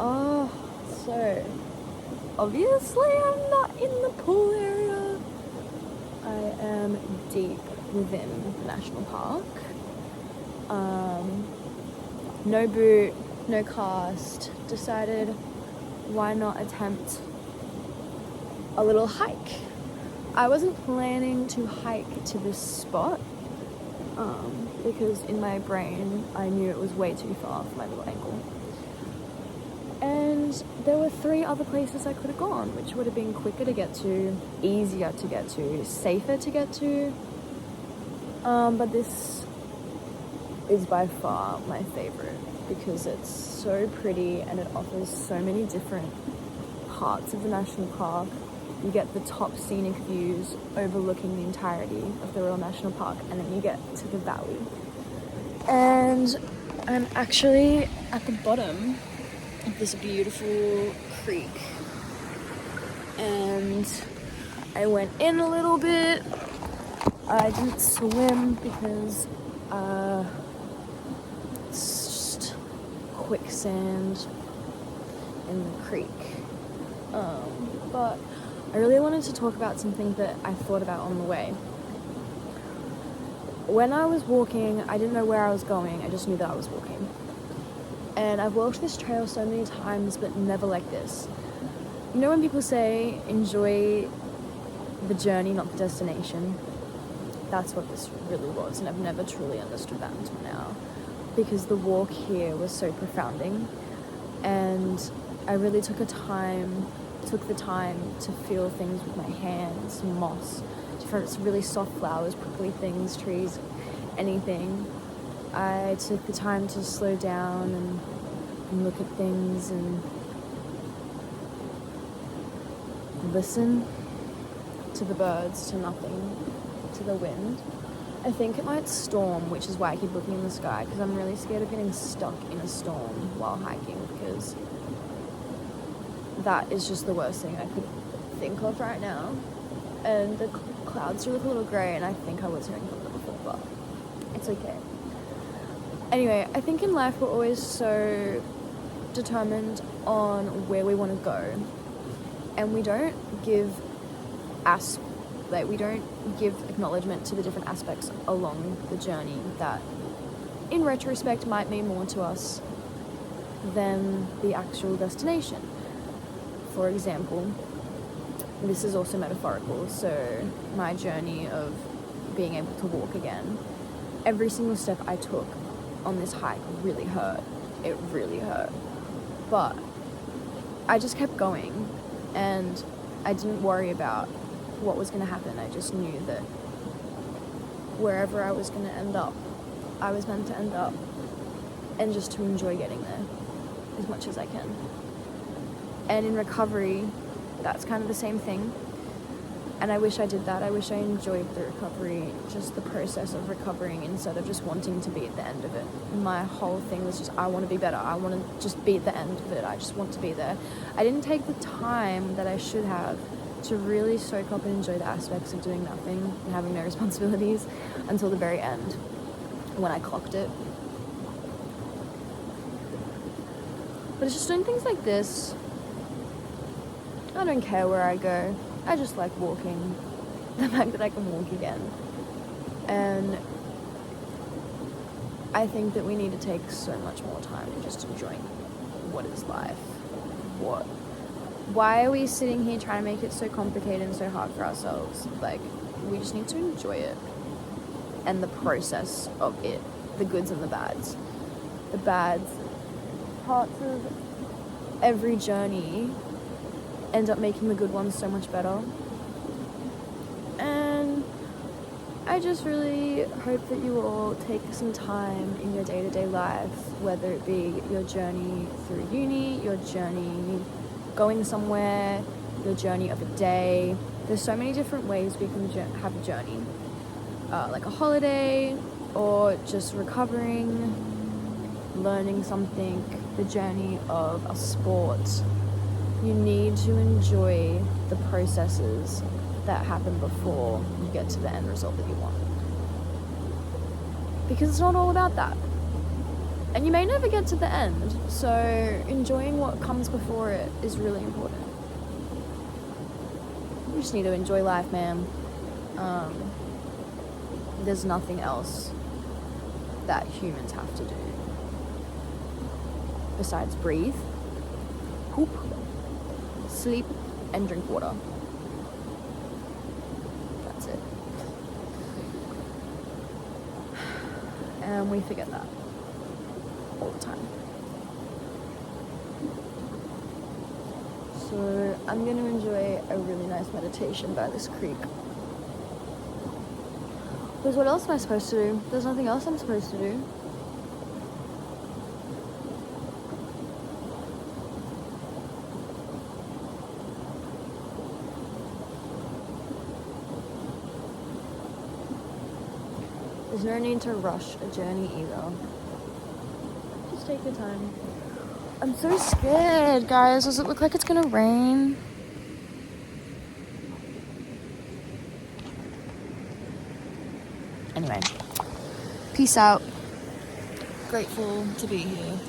So obviously I'm not in the pool area. I am deep within the national park. No boot, no cast. Decided why not attempt a little hike. I wasn't planning to hike to this spot because in my brain I knew it was way too far for my little ankle. And there were 3 other places I could have gone, which would have been quicker to get to, easier to get to, safer to get to. But this is by far my favorite because it's so pretty and it offers so many different parts of the national park. You get the top scenic views overlooking the entirety of the Royal National Park, and then you get to the valley. And I'm actually at the bottom of this beautiful creek, and I went in a little bit. I didn't swim because it's just quicksand in the creek. But I really wanted to talk about something that I thought about on the way. When I was walking, I didn't know where I was going, I just knew that I was walking. And I've walked this trail so many times, but never like this. You know when people say, enjoy the journey, not the destination? That's what this really was, and I've never truly understood that until now. Because the walk here was so profounding, and I really took the time to feel things with my hands, moss, different really soft flowers, prickly things, trees, anything. I took the time to slow down and look at things and listen to the birds, to nothing, to the wind. I think it might storm, which is why I keep looking in the sky, because I'm really scared of getting stuck in a storm while hiking, because that is just the worst thing I could think of right now. And the clouds do look a little grey, and I think I was hearing thunder before, but it's okay. Anyway, I think in life we're always so determined on where we want to go, and we don't give acknowledgement to the different aspects along the journey that in retrospect might mean more to us than the actual destination. For example, this is also metaphorical, so my journey of being able to walk again, every single step I took on this hike really hurt. It really hurt. But I just kept going, and I didn't worry about what was going to happen. I just knew that wherever I was going to end up, I was meant to end up, and just to enjoy getting there as much as I can. And in recovery, that's kind of the same thing. And I wish I did that. I wish I enjoyed the recovery, just the process of recovering instead of just wanting to be at the end of it. My whole thing was just, I want to be better. I want to just be at the end of it. I just want to be there. I didn't take the time that I should have to really soak up and enjoy the aspects of doing nothing and having no responsibilities until the very end, when I clocked it. But it's just doing things like this. I don't care where I go. I just like walking. The fact that I can walk again. And I think that we need to take so much more time to just enjoying what is life. Why are we sitting here trying to make it so complicated and so hard for ourselves? Like, we just need to enjoy it. And the process of it. The goods and the bads. The bads, parts of every journey end up making the good ones so much better. And I just really hope that you all take some time in your day-to-day life, whether it be your journey through uni, your journey going somewhere, your journey of a day. There's so many different ways we can have a journey, like a holiday, or just recovering, learning something, the journey of a sport. You need to enjoy the processes that happen before you get to the end result that you want. Because it's not all about that. And you may never get to the end, so enjoying what comes before it is really important. You just need to enjoy life, man. There's nothing else that humans have to do besides breathe, poop, sleep, and drink water. That's it. And we forget that all the time. So I'm going to enjoy a really nice meditation by this creek. Because what else am I supposed to do? There's nothing else I'm supposed to do. There's no need to rush a journey either. Just take your time. I'm so scared, guys. Does it look like it's gonna rain? Anyway, peace out. Grateful to be here.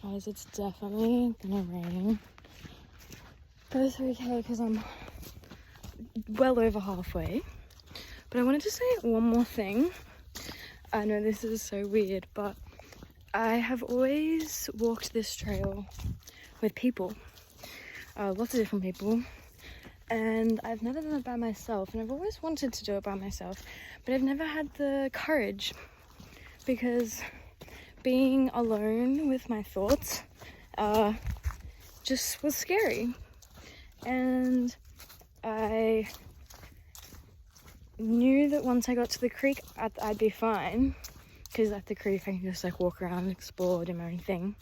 Guys, it's definitely gonna rain. But it's okay because I'm well over halfway. But I wanted to say one more thing. I know this is so weird, but I have always walked this trail with people, lots of different people, and I've never done it by myself, and I've always wanted to do it by myself, but I've never had the courage, because being alone with my thoughts just was scary, and I knew that once I got to the creek I'd be fine, because at the creek I can just like walk around and explore, do my own thing.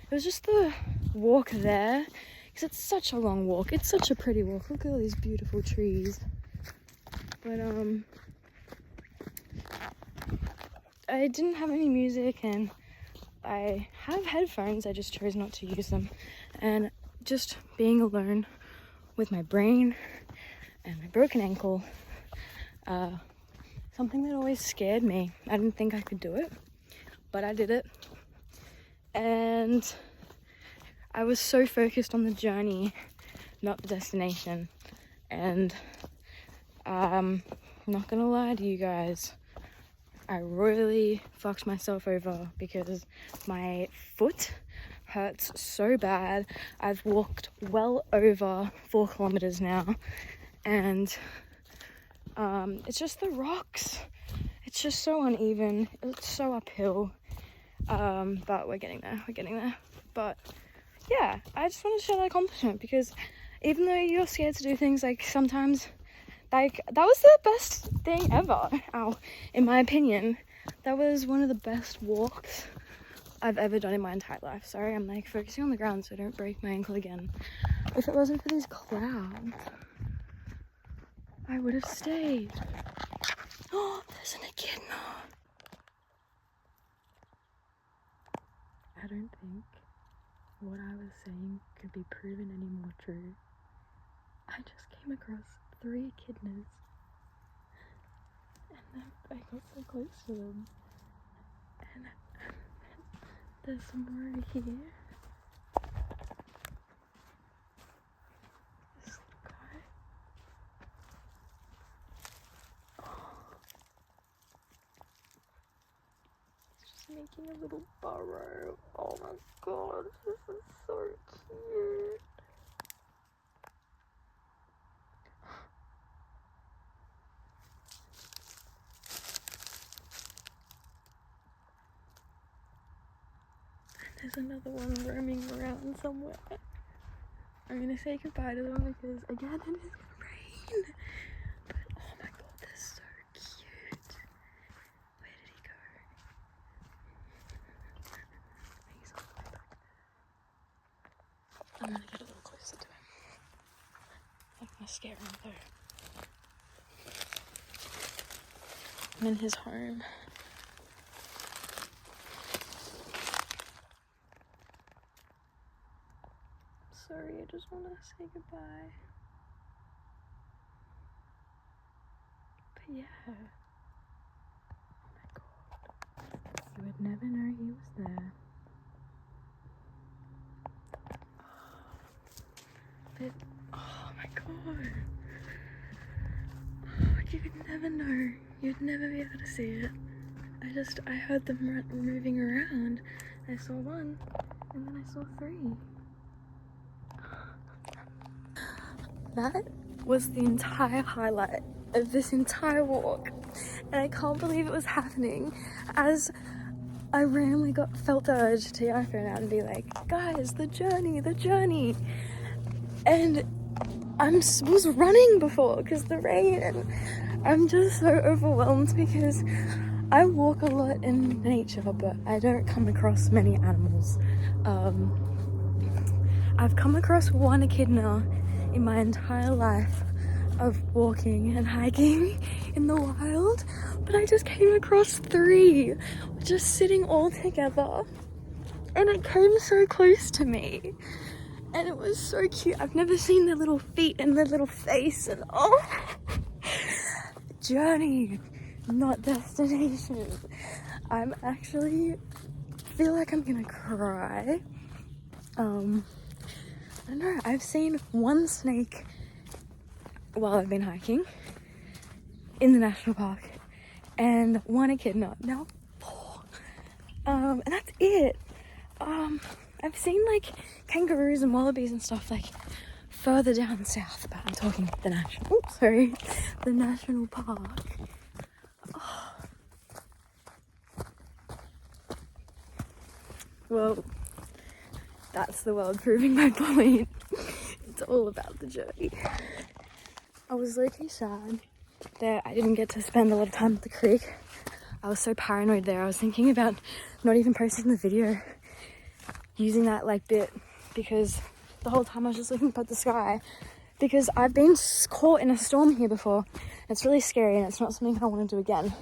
It was just the walk there, because it's such a long walk, it's such a pretty walk, look at all these beautiful trees. But I didn't have any music, and I have headphones, I just chose not to use them, and just being alone with my brain and my broken ankle, something that always scared me. I didn't think I could do it, but I did it, and I was so focused on the journey, not the destination. And I'm not gonna lie to you guys, I really fucked myself over because my foot hurts so bad. I've walked well over 4 kilometers now, and it's just the rocks. It's just so uneven. It's so uphill. But we're getting there. But yeah, I just want to share that accomplishment, because even though you're scared to do things, like sometimes, like that was the best thing ever. Ow, in my opinion, that was one of the best walks I've ever done in my entire life. Sorry, I'm like focusing on the ground so I don't break my ankle again. If it wasn't for these clouds, I would have stayed. Oh, there's an echidna. I don't think what I was saying could be proven any more true. I just came across 3 echidnas, and then I got so close to them, and there's some more over here. This little guy. He's just making a little burrow. Oh my god, this is so cute. There's another one roaming around somewhere. I'm gonna say goodbye to them because again it is gonna rain. But oh my god, they're so cute. Where did he go? He's all the way back there. I'm gonna get a little closer to him. I'm gonna scare him though. I'm in his home. Sorry, I just want to say goodbye. But yeah. Oh my god. You would never know he was there. But, oh my god. You would never know. You'd never be able to see it. I heard them moving around. I saw one, and then I saw three. That was the entire highlight of this entire walk. And I can't believe it was happening as I randomly felt the urge to take my phone out and be like, guys, the journey. And was running before because the rain, and I'm just so overwhelmed because I walk a lot in nature, but I don't come across many animals. I've come across one echidna in my entire life of walking and hiking in the wild, but I just came across 3 just sitting all together, and it came so close to me, and it was so cute. I've never seen their little feet and their little face, and journey, not destination. I'm actually feel like I'm gonna cry. I don't know, I've seen one snake while I've been hiking in the national park and one echidna. Now 4. And that's it. I've seen like kangaroos and wallabies and stuff like further down south, but I'm talking the national park. Oh. Well, that's the world proving my point. It's all about the journey. I was low-key sad that I didn't get to spend a lot of time at the creek. I was so paranoid there. I was thinking about not even posting the video using that like bit, because the whole time I was just looking up at the sky, because I've been caught in a storm here before. It's really scary and it's not something I want to do again.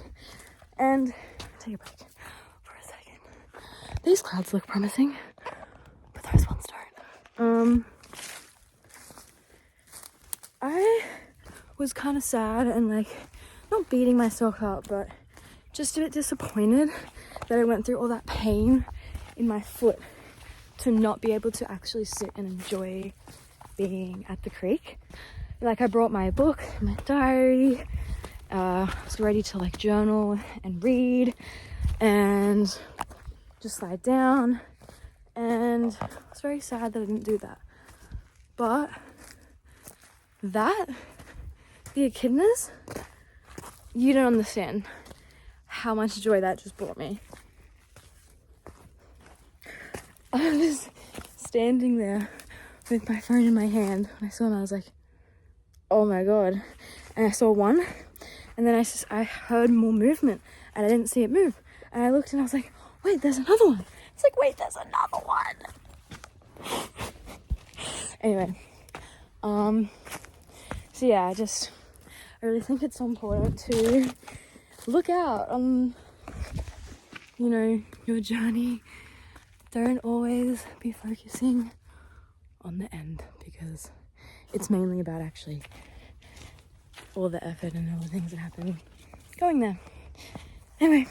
And take a break for a second. These clouds look promising, but those ones don't. I was kind of sad and like not beating myself up, but just a bit disappointed that I went through all that pain in my foot to not be able to actually sit and enjoy being at the creek. Like, I brought my book, my diary, was ready to like journal and read and just lie down, and I was very sad that I didn't do that. But the echidnas, you don't understand how much joy that just brought me. I was standing there with my phone in my hand when I saw them. I was like, oh my god. And I saw one, and then I heard more movement and I didn't see it move, and I looked and I was like, wait, there's another one. It's like, wait, there's another one. Anyway, so yeah, I really think it's so important to look out on, your journey. Don't always be focusing on the end, because it's mainly about actually all the effort and all the things that happen going there. Anyway,